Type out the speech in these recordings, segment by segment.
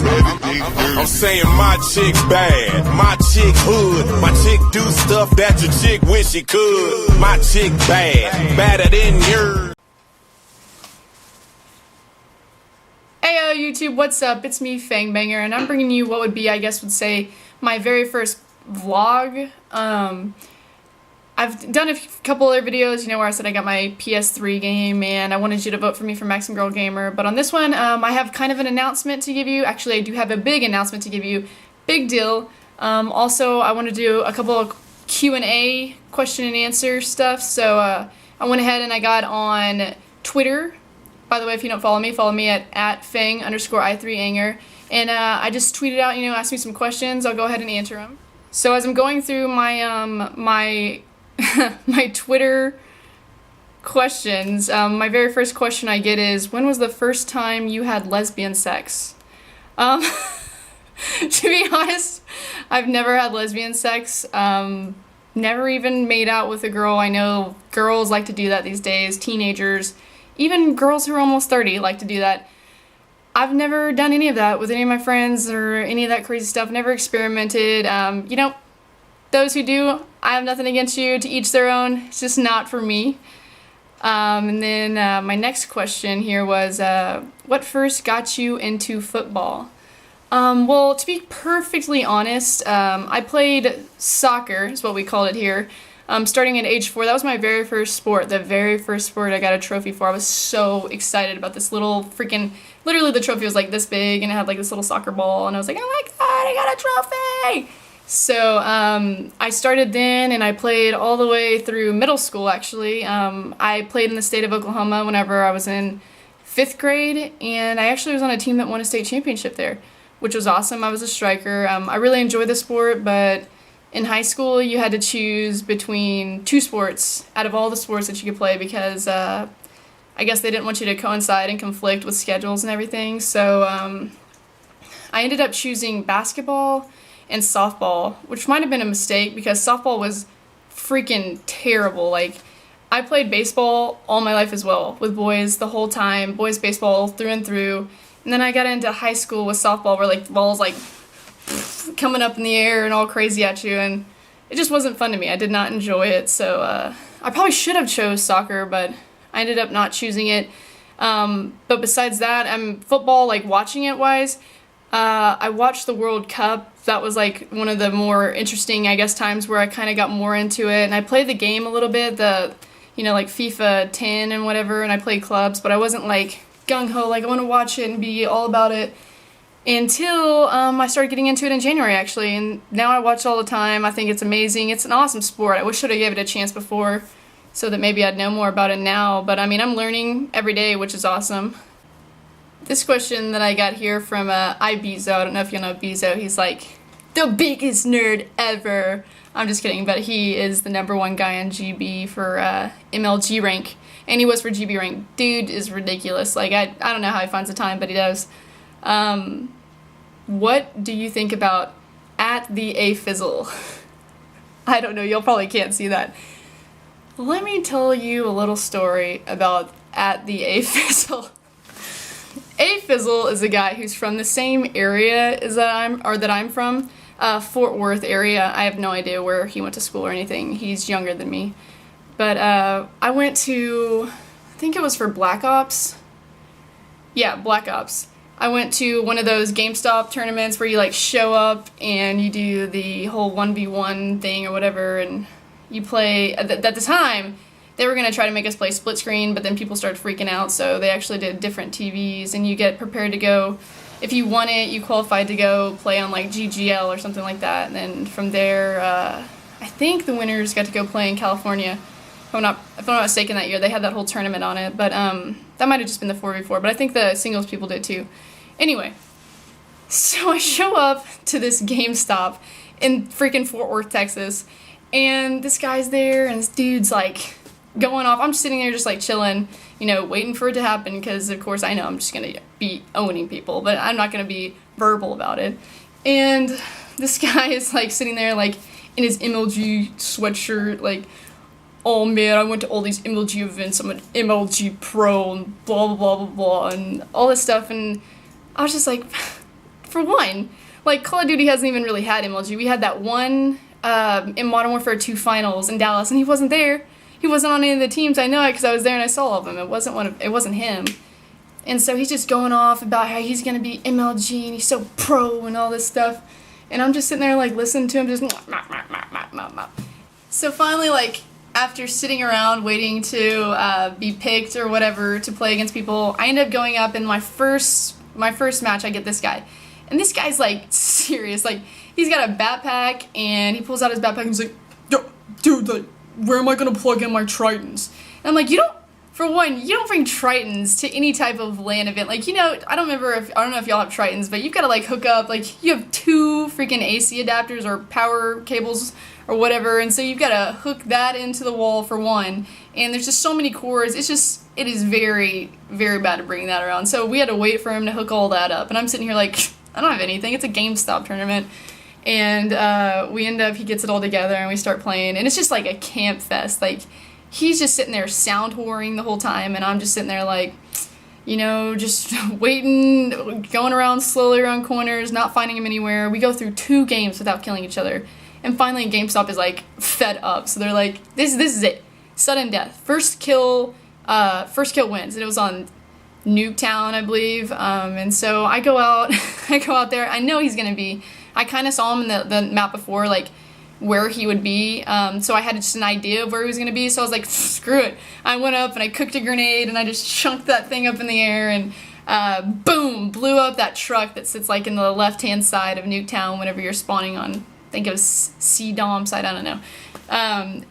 I'm saying my chick bad, my chick hood, my chick do stuff that your chick wish she could. My chick bad, badder than yours. Heyo YouTube, what's up? It's me, Fangbanger, and I'm bringing you what would be, I guess would say, my very first vlog. I've done a couple other videos, you know, where I said I got my PS3 game and I wanted you to vote for me for Maximum Girl Gamer, but on this one, I have kind of an announcement to give you. Actually, I do have a big announcement to give you. Big deal. Also, I want to do a couple of Q&A, question and answer stuff, so I went ahead and I got on Twitter. By the way, if you don't follow me at @fang_i3anger, and I just tweeted out, you know, ask me some questions. I'll go ahead and answer them. So as I'm going through my my Twitter questions, my very first question I get is, when was the first time you had lesbian sex? To be honest, I've never had lesbian sex. Never even made out with a girl. I know girls like to do that these days, teenagers, even girls who are almost 30 like to do that. I've never done any of that with any of my friends or any of that crazy stuff, never experimented. You know, those who do, I have nothing against you, to each their own. It's just not for me. And then my next question here was, what first got you into football? Well, to be perfectly honest, I played soccer, is what we called it here, starting at age 4. That was my very first sport, the very first sport I got a trophy for. I was so excited about this little freaking, literally the trophy was like this big and it had like this little soccer ball and I was like, oh my god, I got a trophy! So I started then and I played all the way through middle school actually. I played in the state of Oklahoma whenever I was in 5th grade, and I actually was on a team that won a state championship there, which was awesome. I was a striker. I really enjoyed the sport, but in high school you had to choose between 2 sports out of all the sports that you could play because I guess they didn't want you to coincide and conflict with schedules and everything. So I ended up choosing basketball and softball, which might have been a mistake because softball was freaking terrible. Like, I played baseball all my life as well, with boys the whole time, boys baseball through and through, and then I got into high school with softball where like the ball's like coming up in the air and all crazy at you, and it just wasn't fun to me. I did not enjoy it, so I probably should have chose soccer, but I ended up not choosing it. But besides that, football, like watching it wise, I watched the World Cup. That was like one of the more interesting, I guess, times where I kind of got more into it, and I played the game a little bit, you know, like FIFA 10 and whatever, and I played clubs, but I wasn't like gung-ho, like I want to watch it and be all about it until I started getting into it in January actually, and now I watch all the time. I think it's amazing. It's an awesome sport. I wish I would have gave it a chance before so that maybe I'd know more about it now, but I mean, I'm learning every day, which is awesome. This question that I got here from iBezo, I don't know if you know Bezo, he's like, the biggest nerd ever. I'm just kidding, but he is the #1 guy on GB for MLG rank, and he was for GB rank. Dude is ridiculous. Like, I don't know how he finds the time, but he does. What do you think about @the_afizzle? I don't know, y'all probably can't see that. Let me tell you a little story about @the_afizzle. afizzle is a guy who's from the same area as that I'm from, Fort Worth area. I have no idea where he went to school or anything. He's younger than me. But I went to, I think it was for Black Ops. Yeah, Black Ops. I went to one of those GameStop tournaments where you like show up and you do the whole 1v1 thing or whatever, and you play. At the time, they were going to try to make us play split screen, but then people started freaking out, so they actually did different TVs, and you get prepared to go. If you won it, you qualified to go play on like GGL or something like that, and then from there, I think the winners got to go play in California. If I'm not mistaken, that year they had that whole tournament on it, but that might have just been the 4v4, but I think the singles people did too. Anyway, so I show up to this GameStop in freaking Fort Worth, Texas, and this guy's there, and this dude's like going off. I'm just sitting there just like chilling, you know, waiting for it to happen, because of course I know I'm just gonna be owning people, but I'm not gonna be verbal about it. And this guy is like sitting there like in his MLG sweatshirt, like, oh man, I went to all these MLG events, I'm an MLG pro, and blah blah blah blah blah, and all this stuff, and I was just like, for one, like, Call of Duty hasn't even really had MLG. We had that one in Modern Warfare 2 finals in Dallas, and he wasn't there. He wasn't on any of the teams. I know it because I was there and I saw all of them. It wasn't him. And so he's just going off about how he's gonna be MLG and he's so pro and all this stuff. And I'm just sitting there like listening to him just So finally, like, after sitting around waiting to be picked or whatever to play against people, I end up going up in my first match. I get this guy. And this guy's like serious. Like, he's got a backpack and he pulls out his backpack and he's like, yo, dude, like, where am I gonna plug in my Tritons? And I'm like, for one, you don't bring Tritons to any type of LAN event. Like, you know, I don't know if y'all have Tritons, but you've got to like hook up, like, you have 2 freaking AC adapters or power cables or whatever, and so you've got to hook that into the wall for one, and there's just so many cords. It is very, very bad to bring that around. So we had to wait for him to hook all that up, and I'm sitting here like, I don't have anything. It's a GameStop tournament. And he gets it all together and we start playing, and it's just like a camp fest. Like, he's just sitting there sound whoring the whole time, and I'm just sitting there like, you know, just waiting, going around slowly around corners, not finding him anywhere. We go through 2 games without killing each other, and finally GameStop is like fed up, so they're like, this is it, sudden death, first kill wins. And it was on Nuketown, I believe, and so I go out there. I know he's gonna be, I kind of saw him in the map before, like, where he would be, so I had just an idea of where he was going to be, so I was like, screw it. I went up and I cooked a grenade and I just chunked that thing up in the air and boom, blew up that truck that sits like in the left-hand side of Nuketown whenever you're spawning on, I think it was C-Dom side, I don't know,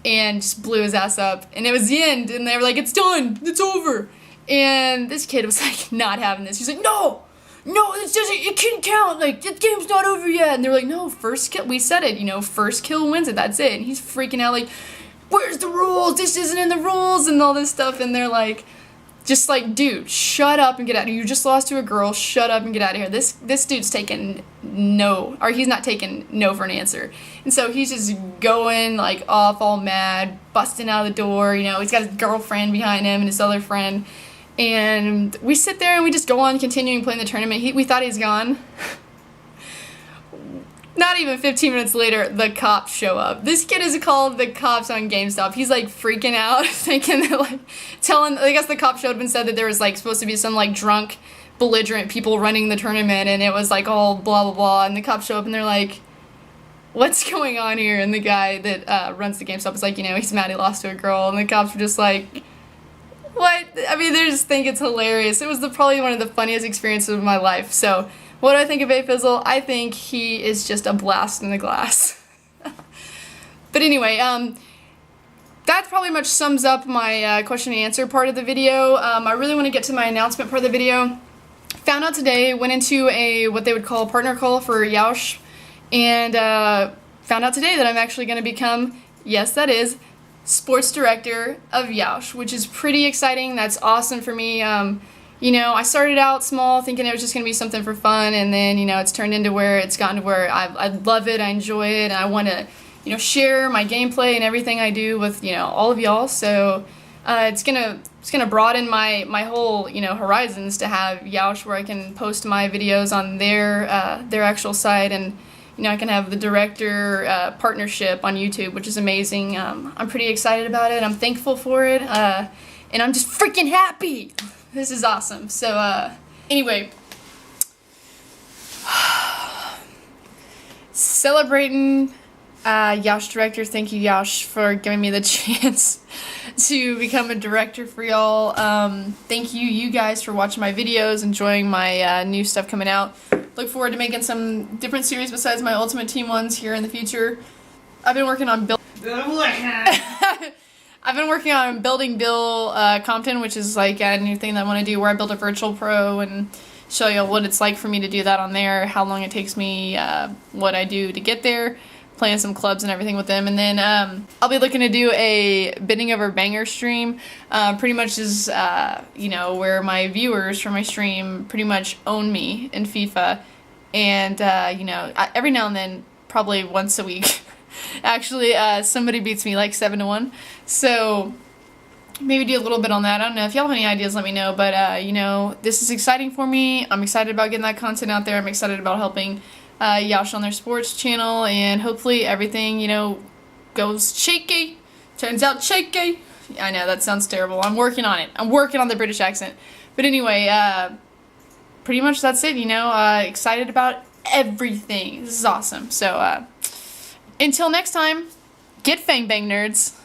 and just blew his ass up, and it was the end, and they were like, it's done, it's over, and this kid was like not having this. He's like, no, it can't count, like, the game's not over yet. And they're like, no, first kill, we said it, you know, first kill wins it, that's it. And he's freaking out like, where's the rules, this isn't in the rules, and all this stuff. And they're like, just like, dude, shut up and get out of here, you just lost to a girl, shut up and get out of here. This dude's taking no, or he's not taking no for an answer. And so he's just going like off all mad, busting out of the door, you know, he's got his girlfriend behind him and his other friend. And we sit there and we just go on continuing playing the tournament. We thought he's gone. Not even 15 minutes later, the cops show up. This kid is called the cops on GameStop. He's like freaking out, thinking that like, I guess the cops showed up and said that there was like supposed to be some like drunk, belligerent people running the tournament, and it was like all blah blah blah. And the cops show up and they're like, what's going on here? And the guy that runs the GameStop is like, you know, he's mad he lost to a girl. And the cops were just like, what? I mean, they just think it's hilarious. It was probably one of the funniest experiences of my life. So, what do I think of A-Fizzle? I think he is just a blast in the glass. But anyway, that probably much sums up my question and answer part of the video. I really want to get to my announcement part of the video. Found out today, went into what they would call a partner call for Yaush, and found out today that I'm actually going to become, yes, that is, sports director of Yaush, which is pretty exciting. That's awesome for me. You know, I started out small thinking it was just going to be something for fun, and then, you know, it's turned into where it's gotten to where I love it, I enjoy it, and I want to, you know, share my gameplay and everything I do with, you know, all of y'all. So it's gonna broaden my whole, you know, horizons to have Yaush where I can post my videos on their actual site, and you know, I can have the director partnership on YouTube, which is amazing. I'm pretty excited about it. I'm thankful for it, and I'm just freaking happy. This is awesome. So anyway, celebrating Yaush director. Thank you, Yaush, for giving me the chance to become a director for y'all. Thank you guys for watching my videos, enjoying my new stuff coming out. Look forward to making some different series besides my Ultimate Team ones here in the future. I've been working on building Bill Compton, which is like a new thing that I want to do, where I build a virtual pro and show you what it's like for me to do that on there, how long it takes me, what I do to get there, playing some clubs and everything with them. And then I'll be looking to do a Bending Over Banger stream, pretty much is, you know, where my viewers from my stream pretty much own me in FIFA. And, you know, every now and then, probably once a week, actually, somebody beats me like 7-1. So maybe do a little bit on that. I don't know. If y'all have any ideas, let me know. But, you know, this is exciting for me. I'm excited about getting that content out there. I'm excited about helping Yash on their sports channel. And hopefully everything, you know, goes shaky. Turns out shaky. I know, that sounds terrible. I'm working on it. I'm working on the British accent. But anyway, pretty much that's it, you know. Excited about everything. This is awesome. So, until next time, get Fang Bang, nerds.